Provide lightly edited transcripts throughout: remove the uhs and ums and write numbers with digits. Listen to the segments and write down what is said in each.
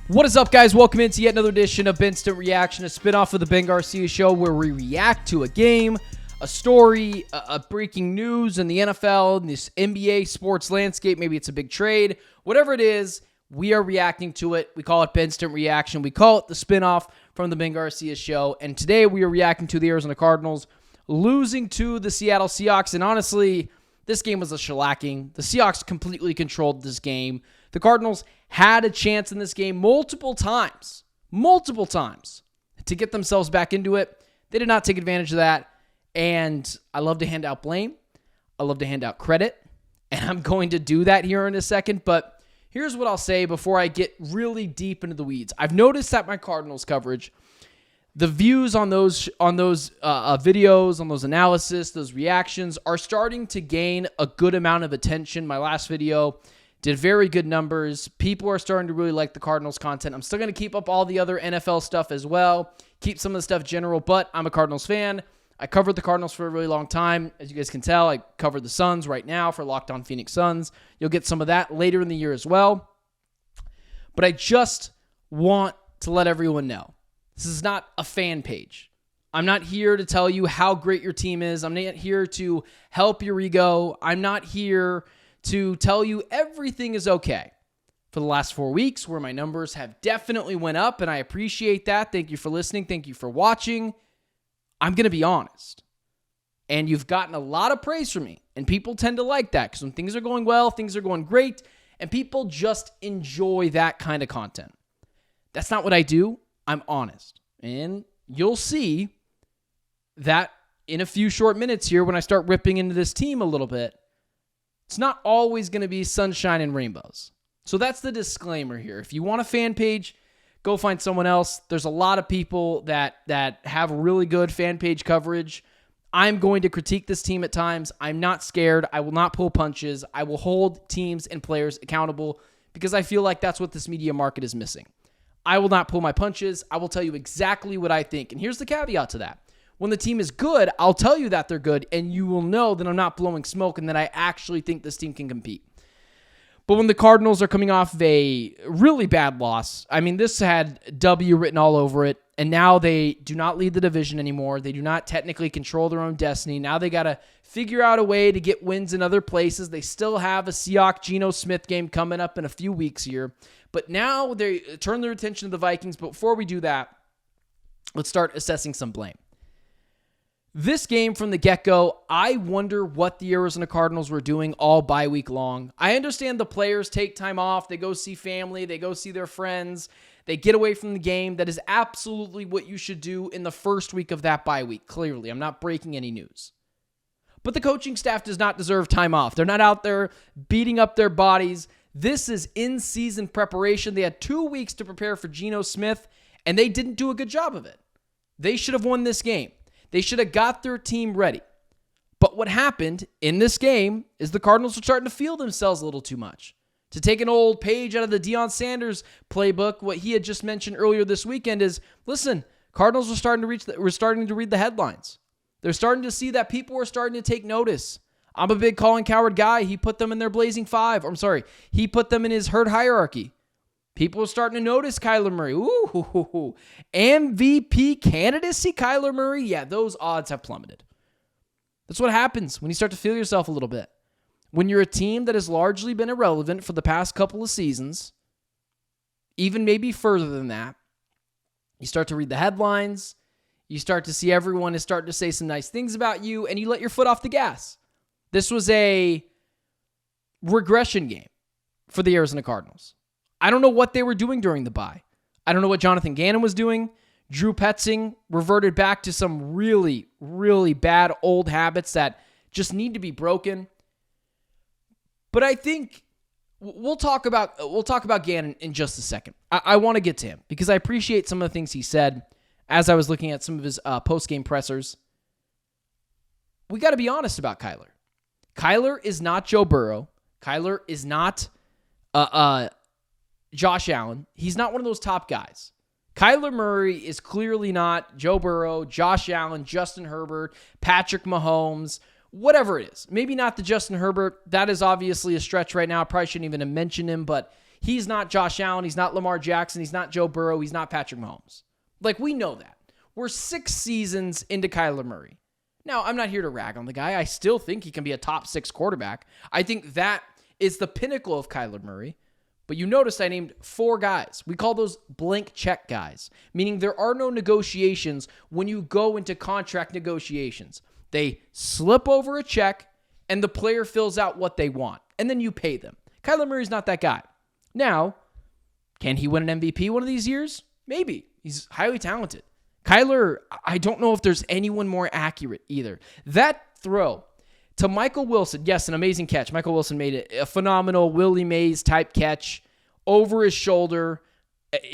What is up, guys? Welcome into yet another edition of Benstant Reaction, a spinoff of the Ben Garcia Show where we react to a game, a story, a breaking news in the NFL, in this NBA sports landscape. Maybe it's a big trade. Whatever it is, we are reacting to it. We call it Benstant Reaction. We call it the spinoff from the Ben Garcia Show. And today we are reacting to the Arizona Cardinals losing to the Seattle Seahawks. And honestly, this game was a shellacking. The Seahawks completely controlled this game. The Cardinals had a chance in this game multiple times, to get themselves back into it. They did not take advantage of that. And I love to hand out blame. I love to hand out credit. And I'm going to do that here in a second. But here's what I'll say before I get really deep into the weeds. I've noticed that my Cardinals coverage, the views on those videos, on those analysis, those reactions are starting to gain a good amount of attention. My last video did very good numbers. People are starting to really like the Cardinals content. I'm still going to keep up all the other NFL stuff as well, keep some of the stuff general, but I'm a Cardinals fan. I covered the Cardinals for a really long time. As you guys can tell, I covered the Suns right now for Locked On Phoenix Suns. You'll get some of that later in the year as well. But I just want to let everyone know, this is not a fan page. I'm not here to tell you how great your team is. I'm not here to help your ego. I'm not here to tell you everything is okay. For the last 4 weeks, where my numbers have definitely went up, and I appreciate that. Thank you for listening. Thank you for watching. I'm going to be honest. And you've gotten a lot of praise from me, and people tend to like that because when things are going well, things are going great, and people just enjoy that kind of content. That's not what I do. I'm honest. And you'll see that in a few short minutes here when I start ripping into this team a little bit. It's not always going to be sunshine and rainbows. So that's the disclaimer here. If you want a fan page, go find someone else. There's a lot of people that have really good fan page coverage. I'm going to critique this team at times. I'm not scared. I will not pull punches. I will hold teams and players accountable because I feel like that's what this media market is missing. I will not pull my punches. I will tell you exactly what I think. And here's the caveat to that. When the team is good, I'll tell you that they're good, and you will know that I'm not blowing smoke and that I actually think this team can compete. But when the Cardinals are coming off of a really bad loss, I mean, this had W written all over it, and now they do not lead the division anymore. They do not technically control their own destiny. Now they got to figure out a way to get wins in other places. They still have a Seahawks Geno Smith game coming up in a few weeks here. But now they turn their attention to the Vikings. But before we do that, let's start assessing some blame. This game from the get-go, I wonder what the Arizona Cardinals were doing all bye week long. I understand the players take time off. They go see family. They go see their friends. They get away from the game. That is absolutely what you should do in the first week of that bye week, clearly. I'm not breaking any news. But the coaching staff does not deserve time off. They're not out there beating up their bodies. This is in-season preparation. They had 2 weeks to prepare for Geno Smith, and they didn't do a good job of it. They should have won this game. They should have got their team ready. But what happened in this game is the Cardinals were starting to feel themselves a little too much. To take an old page out of the Deion Sanders playbook, what he had just mentioned earlier this weekend is, listen, Cardinals were starting to read the headlines. They're starting to see that people were starting to take notice. I'm a big Colin Cowherd guy. He put them in their blazing five. He put them in his herd hierarchy. People are starting to notice Kyler Murray. Ooh, MVP candidacy, Kyler Murray. Yeah, those odds have plummeted. That's what happens when you start to feel yourself a little bit. When you're a team that has largely been irrelevant for the past couple of seasons, even maybe further than that, you start to read the headlines. You start to see everyone is starting to say some nice things about you, and you let your foot off the gas. This was a regression game for the Arizona Cardinals. I don't know what they were doing during the bye. I don't know what Jonathan Gannon was doing. Drew Petzing reverted back to some really, really bad old habits that just need to be broken. But I think we'll talk about Gannon in just a second. I want to get to him because I appreciate some of the things he said as I was looking at some of his post-game pressers. We got to be honest about Kyler. Kyler is not Joe Burrow. Kyler is not Josh Allen. He's not one of those top guys. Kyler Murray is clearly not Joe Burrow, Josh Allen, Justin Herbert, Patrick Mahomes, whatever it is. Maybe not the Justin Herbert. That is obviously a stretch right now. I probably shouldn't even have mentioned him, but He's not Josh Allen. He's not Lamar Jackson. He's not Joe Burrow. He's not Patrick Mahomes. Like, we know that. We're 6 seasons into Kyler Murray. Now, I'm not here to rag on the guy. I still think he can be a top 6 quarterback. I think that is the pinnacle of Kyler Murray. But you noticed I named 4 guys. We call those blank check guys, meaning there are no negotiations when you go into contract negotiations. They slip over a check, and the player fills out what they want, and then you pay them. Kyler Murray's not that guy. Now, can he win an MVP one of these years? Maybe. He's highly talented. Kyler, I don't know if there's anyone more accurate either. That throw to Michael Wilson, yes, an amazing catch. Michael Wilson made it a phenomenal Willie Mays type catch over his shoulder.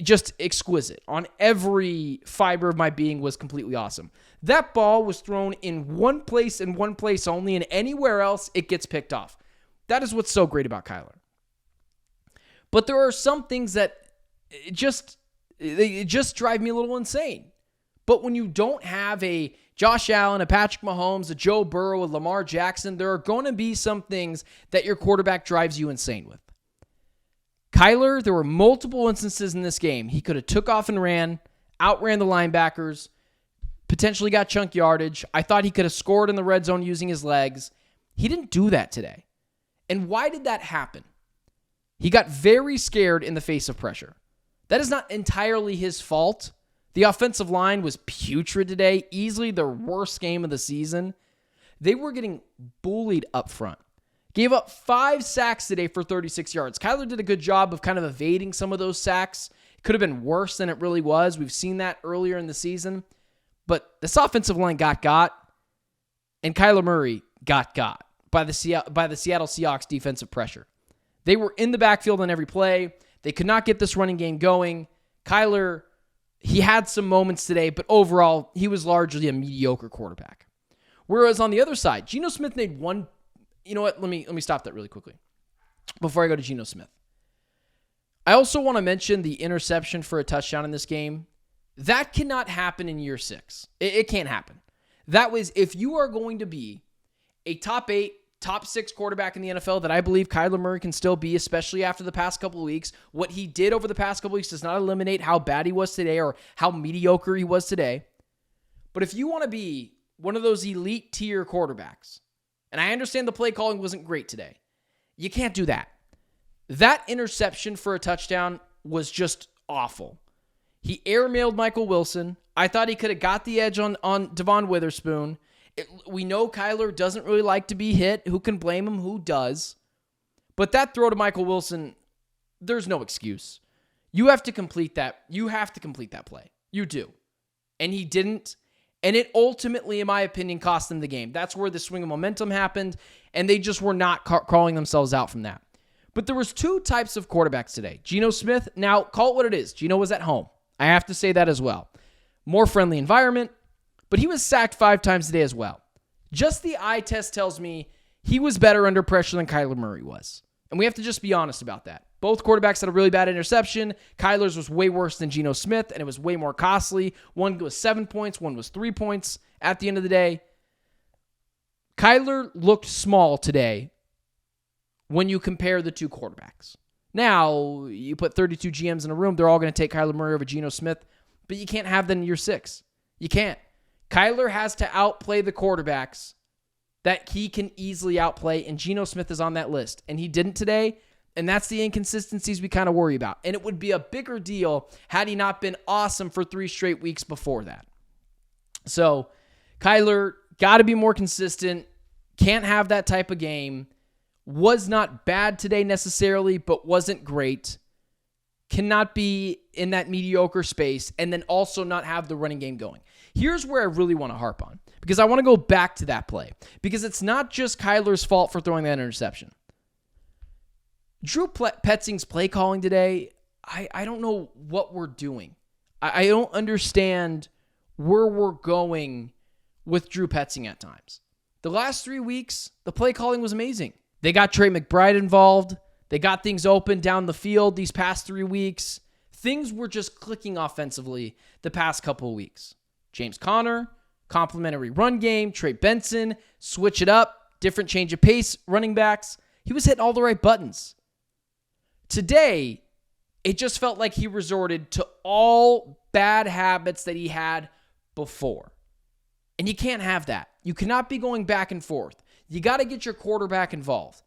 Just exquisite. On every fiber of my being was completely awesome. That ball was thrown in one place and one place only, and anywhere else it gets picked off. That is what's so great about Kyler. But there are some things that just drive me a little insane. But when you don't have a Josh Allen, a Patrick Mahomes, a Joe Burrow, a Lamar Jackson, there are going to be some things that your quarterback drives you insane with. Kyler, there were multiple instances in this game. He could have took off and ran, outran the linebackers, potentially got chunk yardage. I thought he could have scored in the red zone using his legs. He didn't do that today. And why did that happen? He got very scared in the face of pressure. That is not entirely his fault. The offensive line was putrid today, easily their worst game of the season. They were getting bullied up front. Gave up 5 sacks today for 36 yards. Kyler did a good job of kind of evading some of those sacks. It could have been worse than it really was. We've seen that earlier in the season. But this offensive line got, and Kyler Murray got by the Seattle Seahawks defensive pressure. They were in the backfield on every play. They could not get this running game going. Kyler, he had some moments today, but overall, he was largely a mediocre quarterback. Whereas on the other side, Geno Smith made one. You know what? Let me stop that really quickly before I go to Geno Smith. I also want to mention the interception for a touchdown in this game. That cannot happen in year 6. It can't happen. That was, if you are going to be a top 8, top 6 quarterback in the NFL that I believe Kyler Murray can still be, especially after the past couple of weeks. What he did over the past couple of weeks does not eliminate how bad he was today or how mediocre he was today. But if you want to be one of those elite tier quarterbacks, and I understand the play calling wasn't great today, you can't do that. That interception for a touchdown was just awful. He airmailed Michael Wilson. I thought he could have got the edge on Devon Witherspoon. We know Kyler doesn't really like to be hit. Who can blame him? Who does? But that throw to Michael Wilson, there's no excuse. You have to complete that. You have to complete that play. You do. And he didn't. And it ultimately, in my opinion, cost them the game. That's where the swing of momentum happened, and they just were not calling themselves out from that. But there was 2 types of quarterbacks today. Geno Smith, now call it what it is. Geno was at home. I have to say that as well. More friendly environment, but he was sacked 5 times today as well. Just the eye test tells me he was better under pressure than Kyler Murray was. And we have to just be honest about that. Both quarterbacks had a really bad interception. Kyler's was way worse than Geno Smith, and it was way more costly. One was 7 points, one was 3 points at the end of the day. Kyler looked small today when you compare the 2 quarterbacks. Now, you put 32 GMs in a room, they're all going to take Kyler Murray over Geno Smith, but you can't have that in year 6. You can't. Kyler has to outplay the quarterbacks that he can easily outplay, and Geno Smith is on that list. And he didn't today, and that's the inconsistencies we kind of worry about. And it would be a bigger deal had he not been awesome for 3 straight weeks before that. So, Kyler, got to be more consistent, can't have that type of game, was not bad today necessarily, but wasn't great, cannot be in that mediocre space, and then also not have the running game going. Here's where I really want to harp on, because I want to go back to that play, because it's not just Kyler's fault for throwing that interception. Drew Petzing's play calling today, I don't know what we're doing. I don't understand where we're going with Drew Petzing at times. The last 3 weeks, the play calling was amazing. They got Trey McBride involved. They got things open down the field these past 3 weeks. Things were just clicking offensively the past couple of weeks. James Conner, complimentary run game. Trey Benson, switch it up, different change of pace, running backs. He was hitting all the right buttons. Today, it just felt like he resorted to all bad habits that he had before. And you can't have that. You cannot be going back and forth. You got to get your quarterback involved.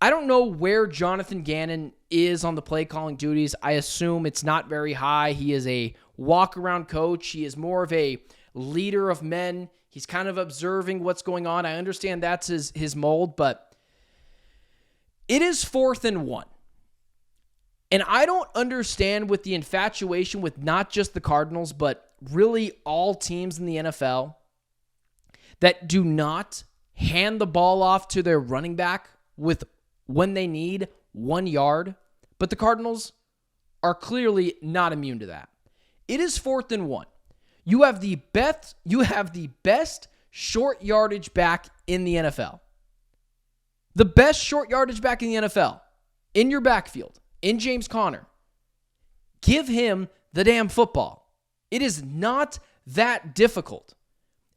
I don't know where Jonathan Gannon is on the play calling duties. I assume it's not very high. He is a walk-around coach. He is more of a leader of men. He's kind of observing what's going on. I understand that's his mold, but it is 4th and 1. And I don't understand with the infatuation with not just the Cardinals, but really all teams in the NFL that do not hand the ball off to their running back with when they need 1 yard. But the Cardinals are clearly not immune to that. It is 4th and 1. You have the best short yardage back in the NFL. The best short yardage back in the NFL in your backfield, in James Conner. Give him the damn football. It is not that difficult.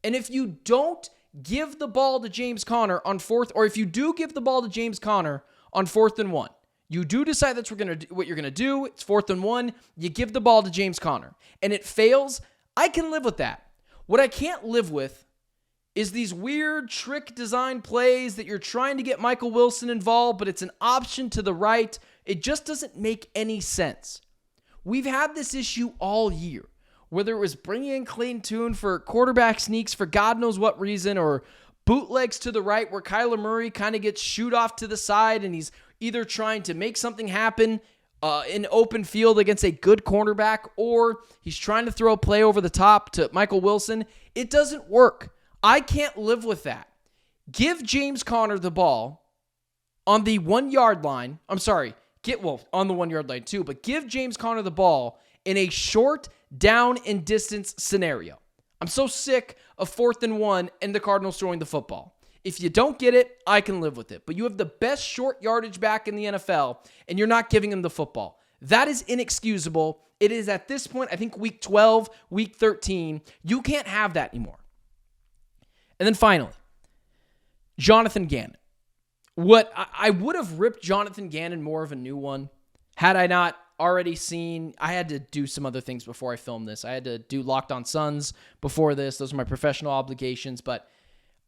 And if you don't give the ball to James Conner on 4th, or if you do give the ball to James Conner on 4th and 1, you do decide that's what you're going to do. It's 4th and 1. You give the ball to James Conner and it fails. I can live with that. What I can't live with is these weird trick design plays that you're trying to get Michael Wilson involved, but it's an option to the right. It just doesn't make any sense. We've had this issue all year, whether it was bringing in Clayton Tune for quarterback sneaks for God knows what reason, or bootlegs to the right where Kyler Murray kind of gets shoot off to the side and he's either trying to make something happen in open field against a good cornerback, or he's trying to throw a play over the top to Michael Wilson. It doesn't work. I can't live with that. Give James Conner the ball on the 1 yard line. I'm sorry, on the 1 yard line too, but give James Conner the ball in a short down and distance scenario. I'm so sick of 4th and 1 and the Cardinals throwing the football. If you don't get it, I can live with it. But you have the best short yardage back in the NFL, and you're not giving him the football. That is inexcusable. It is at this point, I think week 12, week 13. You can't have that anymore. And then finally, Jonathan Gannon. What I would have ripped Jonathan Gannon more of a new one had I not already seen. I had to do some other things before I filmed this. I had to do Locked On Suns before this. Those are my professional obligations, but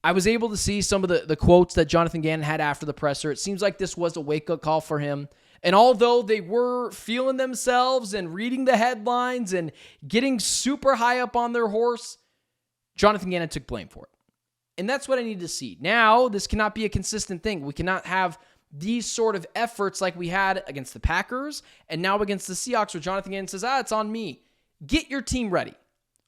I was able to see some of the quotes that Jonathan Gannon had after the presser. It seems like this was a wake-up call for him. And although they were feeling themselves and reading the headlines and getting super high up on their horse, Jonathan Gannon took blame for it. And that's what I need to see. Now, this cannot be a consistent thing. We cannot have these sort of efforts like we had against the Packers and now against the Seahawks where Jonathan Gannon says, it's on me. Get your team ready.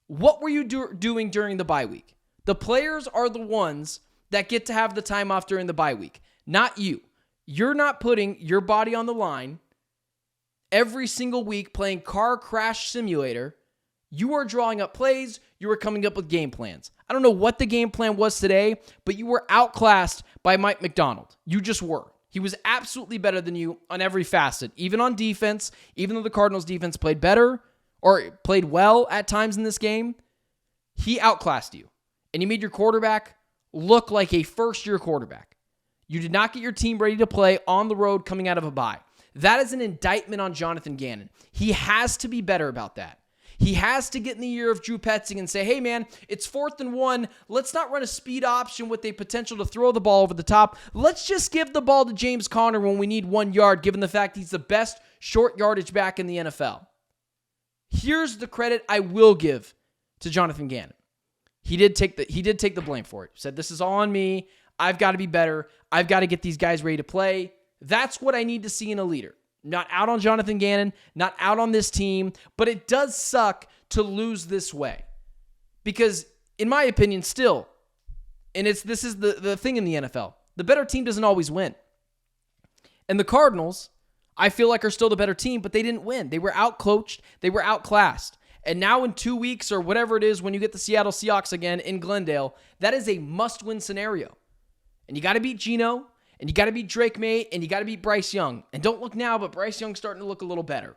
What were you doing during the bye week? The players are the ones that get to have the time off during the bye week, not you. You're not putting your body on the line every single week playing car crash simulator. You are drawing up plays. You are coming up with game plans. I don't know what the game plan was today, but you were outclassed by Mike McDonald. You just were. He was absolutely better than you on every facet, even on defense, even though the Cardinals defense played better or played well at times in this game. He outclassed you. And you made your quarterback look like a first-year quarterback. You did not get your team ready to play on the road coming out of a bye. That is an indictment on Jonathan Gannon. He has to be better about that. He has to get in the ear of Drew Petzing and say, hey, man, it's 4th and 1. Let's not run a speed option with a potential to throw the ball over the top. Let's just give the ball to James Conner when we need 1 yard, given the fact he's the best short yardage back in the NFL. Here's the credit I will give to Jonathan Gannon. He did take the blame for it. He said, this is all on me. I've got to be better. I've got to get these guys ready to play. That's what I need to see in a leader. Not out on Jonathan Gannon, not out on this team, but it does suck to lose this way. Because, in my opinion, still, and this is the thing in the NFL, the better team doesn't always win. And the Cardinals, I feel like, are still the better team, but they didn't win. They were outcoached. They were outclassed. And now in 2 weeks or whatever it is when you get the Seattle Seahawks again in Glendale, that is a must-win scenario. And you got to beat Geno, and you got to beat Drake May, and you got to beat Bryce Young. And don't look now, but Bryce Young's starting to look a little better.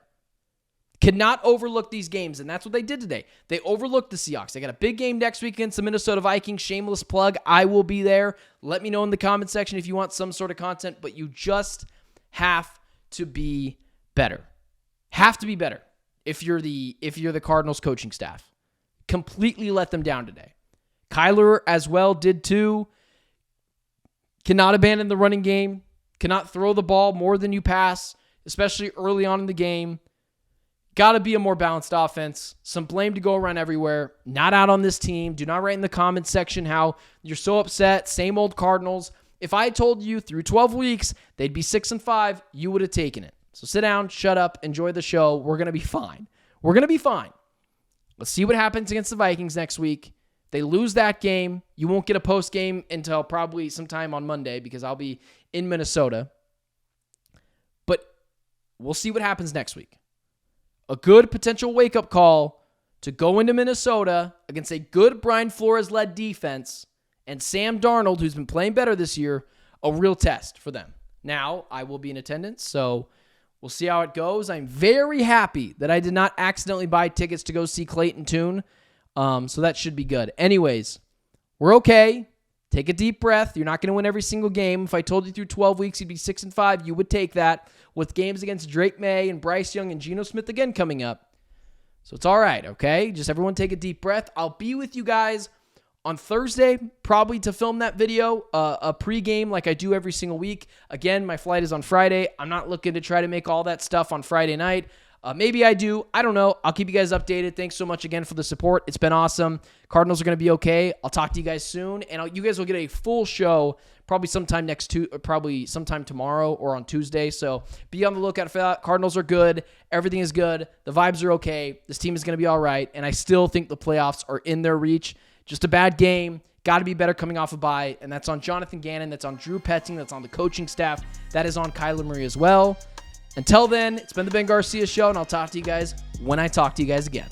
Cannot overlook these games, and that's what they did today. They overlooked the Seahawks. They got a big game next week against the Minnesota Vikings. Shameless plug. I will be there. Let me know in the comment section if you want some sort of content, but you just have to be better. Have to be better if you're the Cardinals coaching staff. Completely let them down today. Kyler as well did too. Cannot abandon the running game. Cannot throw the ball more than you pass, especially early on in the game. Got to be a more balanced offense. Some blame to go around everywhere. Not out on this team. Do not write in the comments section how you're so upset. Same old Cardinals. If I had told you through 12 weeks they'd be 6-5, you would have taken it. So sit down, shut up, enjoy the show. We're going to be fine. We're going to be fine. Let's see what happens against the Vikings next week. They lose that game. You won't get a post game until probably sometime on Monday because I'll be in Minnesota. But we'll see what happens next week. A good potential wake-up call to go into Minnesota against a good Brian Flores-led defense and Sam Darnold, who's been playing better this year, a real test for them. Now, I will be in attendance, so we'll see how it goes. I'm very happy that I did not accidentally buy tickets to go see Clayton Tune, so that should be good. Anyways, we're okay. Take a deep breath. You're not going to win every single game. If I told you through 12 weeks you'd be 6-5, you would take that with games against Drake May and Bryce Young and Geno Smith again coming up. So it's all right, okay? Just everyone take a deep breath. I'll be with you guys on Thursday, probably to film that video, a pregame like I do every single week. Again, my flight is on Friday. I'm not looking to try to make all that stuff on Friday night. Maybe I do. I don't know. I'll keep you guys updated. Thanks so much again for the support. It's been awesome. Cardinals are going to be okay. I'll talk to you guys soon, and you guys will get a full show probably sometime probably sometime tomorrow or on Tuesday. So be on the lookout for that. Cardinals are good. Everything is good. The vibes are okay. This team is going to be all right, and I still think the playoffs are in their reach. Just a bad game. Got to be better coming off a bye, and that's on Jonathan Gannon. That's on Drew Petting. That's on the coaching staff. That is on Kyler Murray as well. Until then, it's been the Ben Garcia Show, and I'll talk to you guys when I talk to you guys again.